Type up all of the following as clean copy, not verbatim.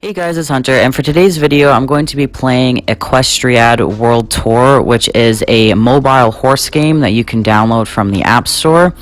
Hey guys, it's Hunter, and for today's video, I'm going to be playing Equestriad World Tour, which is a mobile horse game that you can download from the App Store.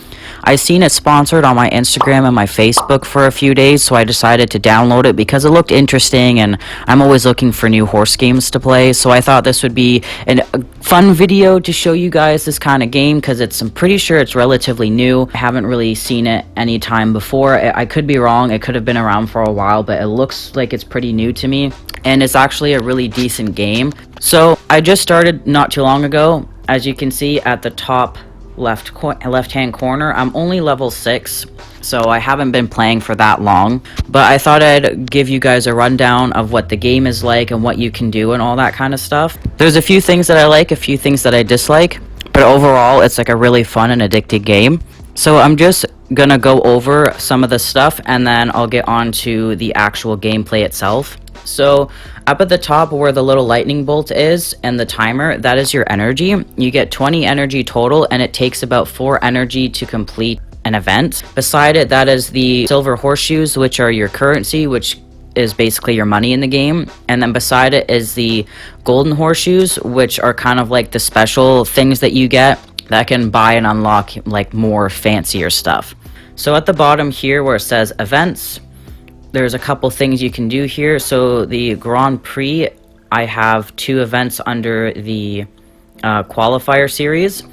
I seen it sponsored on my Instagram and my Facebook for a few days, so I decided to download it because it looked interesting, and I'm always looking for new horse games to play, so I thought this would be a fun video to show you guys this kind of game, because I'm pretty sure it's relatively new. I haven't really seen it any time before. I could be wrong, it could have been around for a while, but it looks like it's pretty new to me, and it's actually a really decent game. So I just started not too long ago. As you can see at the top left hand corner, I'm only level 6, so I haven't been playing for that long, but I thought I'd give you guys a rundown of what the game is like and what you can do and all that kind of stuff. There's a few things that I like, a few things that I dislike, but overall it's like a really fun and addictive game. So I'm just gonna go over some of the stuff and then I'll get on to the actual gameplay itself. So up at the top where the little lightning bolt is and the timer, that is your energy. You get 20 energy total, and it takes about 4 energy to complete an event. Beside it, that is the silver horseshoes, which are your currency, which is basically your money in the game. And then beside it is the golden horseshoes, which are kind of like the special things that you get that can buy and unlock like more fancier stuff. So at the bottom here where it says events, there's a couple things you can do here. So the Grand Prix, I have 2 events under the qualifier series.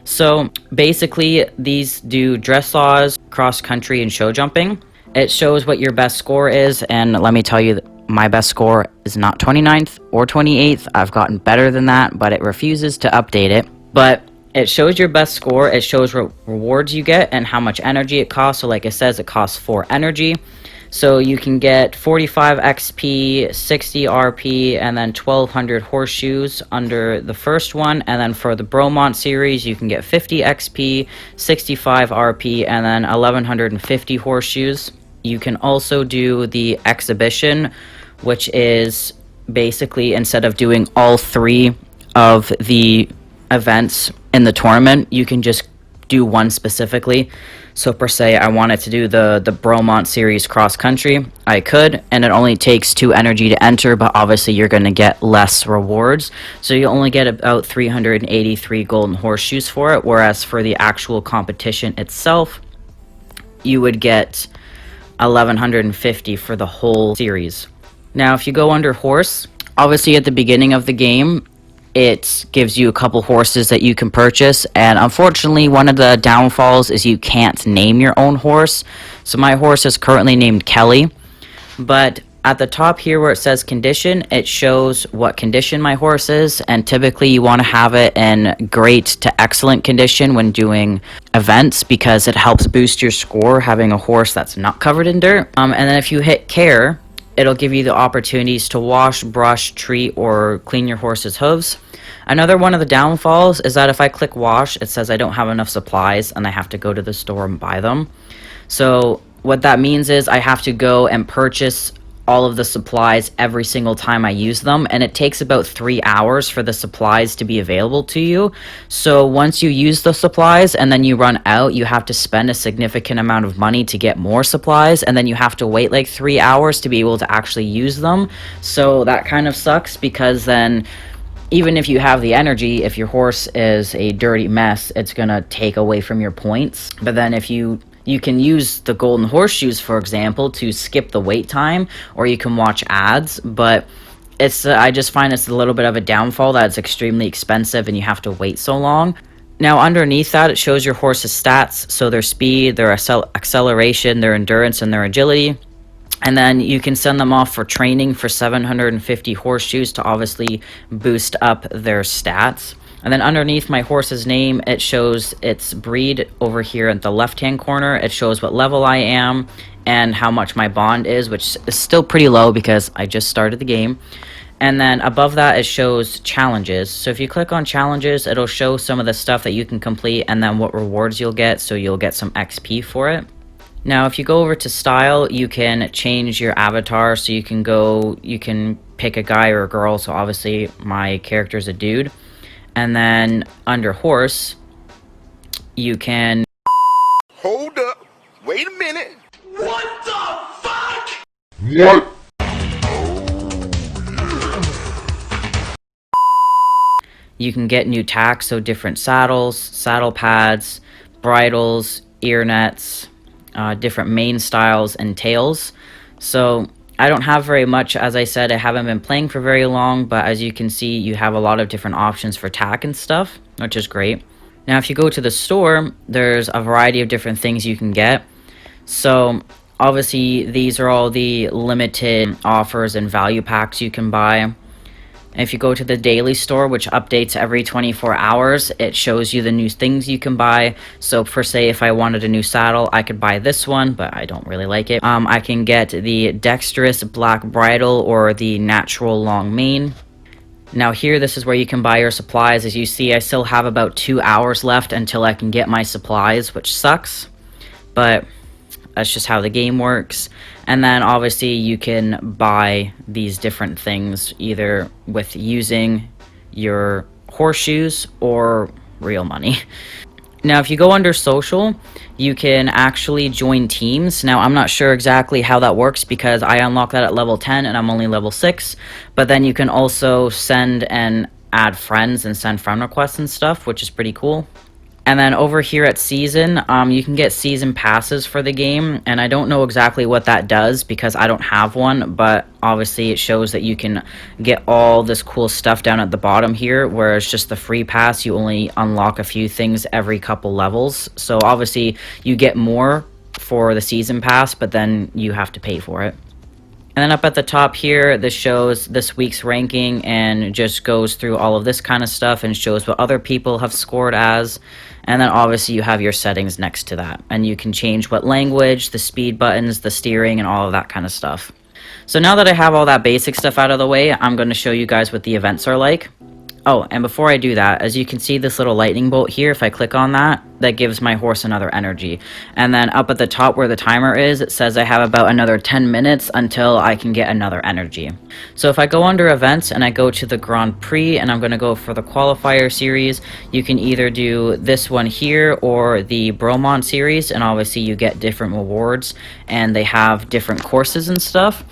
So basically these do dressage, cross country, and show jumping. It shows what your best score is, and let me tell you, my best score is not 29th or 28th. I've gotten better than that, but it refuses to update it. But it shows your best score, it shows rewards you get and how much energy it costs. So like it says, it costs 4 energy. So you can get 45 XP, 60 RP, and then 1200 horseshoes under the first one. And then for the Bromont series, you can get 50 XP, 65 RP, and then 1150 horseshoes. You can also do the exhibition, which is basically, instead of doing all 3 of the events in the tournament, you can just do one specifically. So per se, I wanted to do the Bromont series cross country. I could, and it only takes 2 energy to enter, but obviously you're going to get less rewards. So you only get about 383 golden horseshoes for it, whereas for the actual competition itself, you would get 1150 for the whole series. Now if you go under horse, obviously at the beginning of the game, it gives you a couple horses that you can purchase, and unfortunately one of the downfalls is you can't name your own horse. So my horse is currently named Kelly, but at the top here where it says condition, it shows what condition my horse is, and typically you want to have it in great to excellent condition when doing events, because it helps boost your score having a horse that's not covered in dirt. And then if you hit care, it'll give you the opportunities to wash, brush, treat, or clean your horse's hooves. Another one of the downfalls is that if I click wash, it says I don't have enough supplies and I have to go to the store and buy them. So what that means is I have to go and purchase all of the supplies every single time I use them, and it takes about 3 hours for the supplies to be available to you. So once you use the supplies and then you run out, you have to spend a significant amount of money to get more supplies, and then you have to wait like 3 hours to be able to actually use them. So that kind of sucks, because then even if you have the energy, if your horse is a dirty mess, it's gonna take away from your points. But then if you can use the golden horseshoes, for example, to skip the wait time, or you can watch ads, but it's I just find it's a little bit of a downfall that it's extremely expensive and you have to wait so long. Now underneath that, it shows your horse's stats, so their speed, their acceleration, their endurance, and their agility. And then you can send them off for training for 750 horseshoes to obviously boost up their stats. And then underneath my horse's name, it shows its breed over here at the left-hand corner. It shows what level I am and how much my bond is, which is still pretty low because I just started the game. And then above that, it shows challenges. So if you click on challenges, it'll show some of the stuff that you can complete and then what rewards you'll get, so you'll get some XP for it. Now if you go over to style, you can change your avatar, so you can pick a guy or a girl. So obviously my character is a dude. And then under horse, you can... Hold up. Wait a minute. What the fuck? What? you can get new tacks, so different saddles, saddle pads, bridles, ear nets, different mane styles, and tails. So I don't have very much. As I said, I haven't been playing for very long, but as you can see, you have a lot of different options for tack and stuff, which is great. Now, if you go to the store, there's a variety of different things you can get. So obviously, these are all the limited offers and value packs you can buy. If you go to the daily store, which updates every 24 hours, it shows you the new things you can buy. So for say, if I wanted a new saddle, I could buy this one, but I don't really like it. I can get the dexterous black bridle or the natural long mane. Now here, this is where you can buy your supplies. As you see, I still have about 2 hours left until I can get my supplies, which sucks, but that's just how the game works. And then obviously you can buy these different things either with using your horseshoes or real money. Now, if you go under social, you can actually join teams. Now, I'm not sure exactly how that works because I unlocked that at level 10 and I'm only level 6. But then you can also send and add friends and send friend requests and stuff, which is pretty cool. And then over here at Season, you can get Season Passes for the game, and I don't know exactly what that does because I don't have one, but obviously it shows that you can get all this cool stuff down at the bottom here, whereas just the Free Pass, you only unlock a few things every couple levels. So obviously you get more for the Season Pass, but then you have to pay for it. And then up at the top here, this shows this week's ranking and just goes through all of this kind of stuff and shows what other people have scored as. And then obviously you have your settings next to that. And you can change what language, the speed buttons, the steering, and all of that kind of stuff. So now that I have all that basic stuff out of the way, I'm going to show you guys what the events are like. Oh, and before I do that, as you can see this little lightning bolt here, if I click on that, that gives my horse another energy. And then up at the top where the timer is, it says I have about another 10 minutes until I can get another energy. So if I go under events and I go to the Grand Prix and I'm going to go for the qualifier series, you can either do this one here or the Bromont series, and obviously you get different rewards and they have different courses and stuff.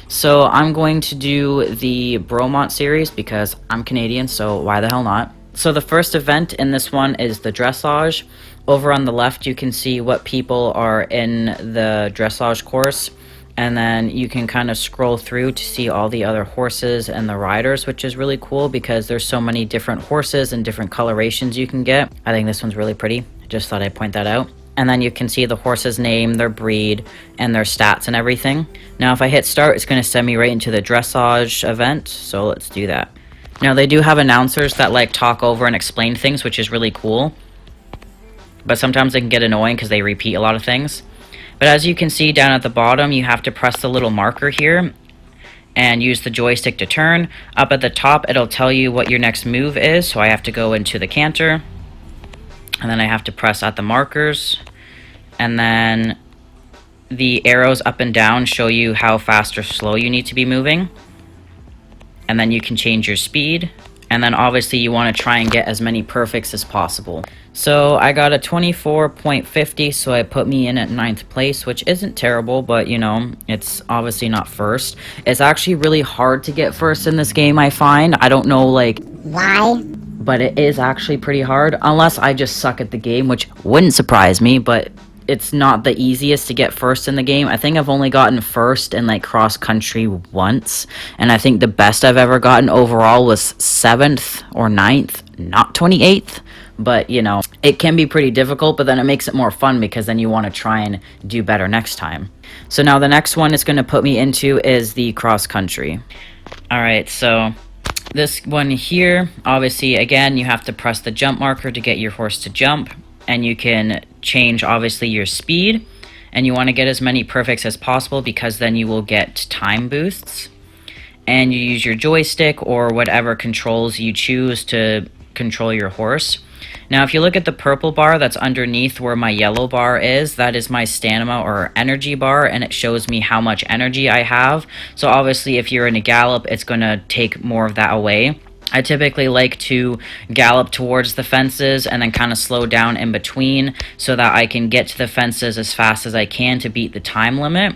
So I'm going to do the Bromont series because I'm Canadian, so why the hell not? So the first event in this one is the dressage. Over on the left, you can see what people are in the dressage course. And then you can kind of scroll through to see all the other horses and the riders, which is really cool because there's so many different horses and different colorations you can get. I think this one's really pretty. I just thought I'd point that out. And then you can see the horse's name, their breed, and their stats and everything. Now, if I hit start, it's going to send me right into the dressage event, so let's do that. Now, they do have announcers that, like, talk over and explain things, which is really cool. But sometimes they can get annoying because they repeat a lot of things. But as you can see down at the bottom, you have to press the little marker here and use the joystick to turn. Up at the top, it'll tell you what your next move is, so I have to go into the canter. And then I have to press at the markers. And then the arrows up and down show you how fast or slow you need to be moving. And then you can change your speed. And then obviously you want to try and get as many perfects as possible. So I got a 24.50, so it put me in at 9th place, which isn't terrible, but you know, it's obviously not first. It's actually really hard to get first in this game, I find. I don't know, like, why? But it is actually pretty hard, unless I just suck at the game, which wouldn't surprise me, but it's not the easiest to get first in the game. I think I've only gotten first in, like, cross-country once, and I think the best I've ever gotten overall was 7th or 9th, not 28th, but, you know, it can be pretty difficult, but then it makes it more fun because then you want to try and do better next time. So now the next one it's going to put me into is the cross-country. Alright, so this one here, obviously, again, you have to press the jump marker to get your horse to jump, and you can change, obviously, your speed, and you want to get as many perfects as possible because then you will get time boosts, and you use your joystick or whatever controls you choose to control your horse. Now, if you look at the purple bar that's underneath where my yellow bar is, that is my stamina or energy bar, and it shows me how much energy I have. So obviously, if you're in a gallop, it's going to take more of that away. I typically like to gallop towards the fences and then kind of slow down in between so that I can get to the fences as fast as I can to beat the time limit,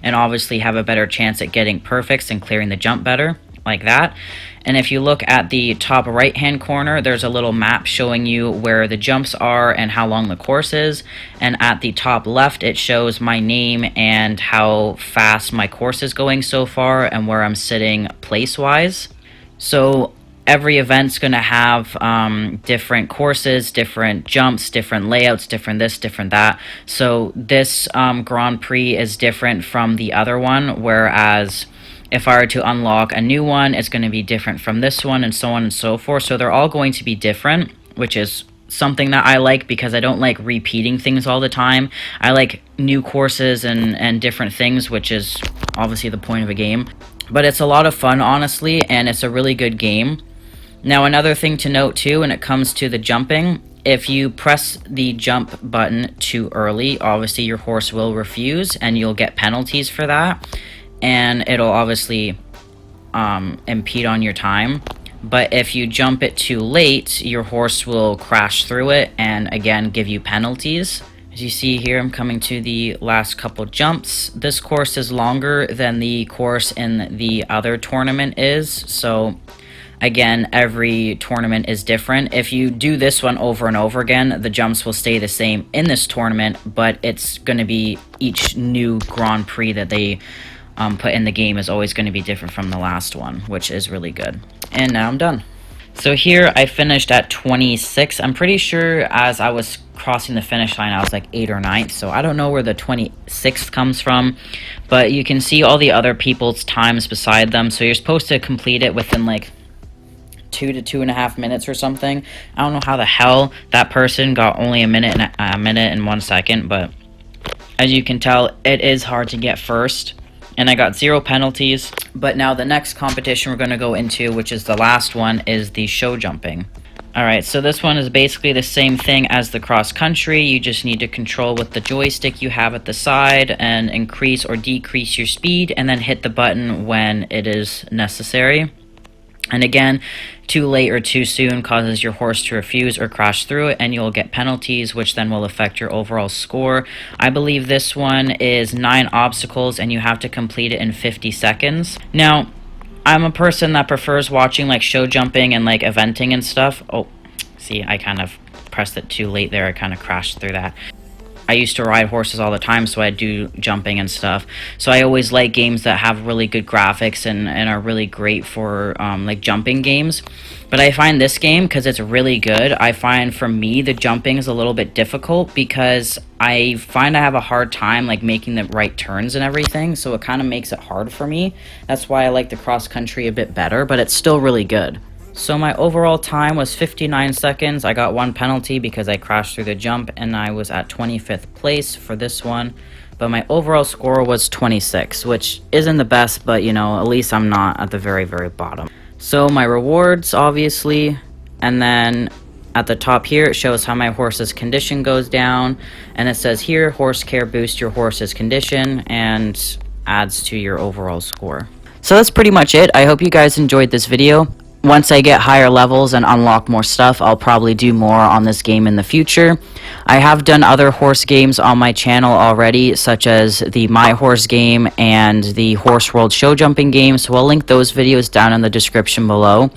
and obviously have a better chance at getting perfects and clearing the jump better. like that. And if you look at the top right hand corner, there's a little map showing you where the jumps are and how long the course is. And at the top left, it shows my name and how fast my course is going so far and where I'm sitting place wise. So every event's going to have different courses, different jumps, different layouts, different this, different that. So this Grand Prix is different from the other one, whereas if I were to unlock a new one, it's going to be different from this one, and so on and so forth. So they're all going to be different, which is something that I like because I don't like repeating things all the time. I like new courses and different things, which is obviously the point of a game. But it's a lot of fun, honestly, and it's a really good game. Now, another thing to note, too, when it comes to the jumping, if you press the jump button too early, obviously your horse will refuse, and you'll get penalties for that. And it'll obviously impede on your time. But if you jump it too late, your horse will crash through it and again give you penalties. As you see here, I'm coming to the last couple jumps. This course is longer than the course in the other tournament is, so again, every tournament is different. If you do this one over and over again, the jumps will stay the same in this tournament, but it's going to be each new Grand Prix that they put in the game is always going to be different from the last one, which is really good. And now I'm done. So here I finished at 26. I'm pretty sure as I was crossing the finish line, I was like 8th or 9th, so I don't know where the 26th comes from, but you can see all the other people's times beside them, so you're supposed to complete it within like 2 to 2.5 minutes or something. I don't know how the hell that person got only a minute and 1 second, but as you can tell, it is hard to get first. And I got 0 penalties. But now the next competition we're going to go into, which is the last one, is the show jumping. Alright, so this one is basically the same thing as the cross country. You just need to control with the joystick you have at the side and increase or decrease your speed, and then hit the button when it is necessary. And again, too late or too soon causes your horse to refuse or crash through it, and you'll get penalties, which then will affect your overall score. I believe this one is 9 obstacles, and you have to complete it in 50 seconds. Now, I'm a person that prefers watching like show jumping and like eventing and stuff. Oh, see, I kind of pressed it too late there. I kind of crashed through that. I used to ride horses all the time, so I do jumping and stuff. So I always like games that have really good graphics and are really great for like jumping games. But I find this game, because it's really good, I find for me the jumping is a little bit difficult because I find I have a hard time like making the right turns and everything. So it kind of makes it hard for me. That's why I like the cross country a bit better, but it's still really good. So my overall time was 59 seconds. I got 1 penalty because I crashed through the jump, and I was at 25th place for this one. But my overall score was 26, which isn't the best, but you know, at least I'm not at the very, very bottom. So my rewards, obviously, and then at the top here, it shows how my horse's condition goes down, and it says here, horse care boosts your horse's condition and adds to your overall score. So that's pretty much it. I hope you guys enjoyed this video. Once I get higher levels and unlock more stuff, I'll probably do more on this game in the future. I have done other horse games on my channel already, such as the My Horse game and the Horse World show jumping game, so I'll link those videos down in the description below.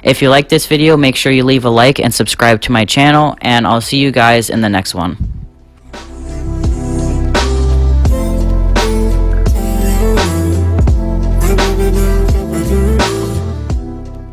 If you like this video, make sure you leave a like and subscribe to my channel, and I'll see you guys in the next one.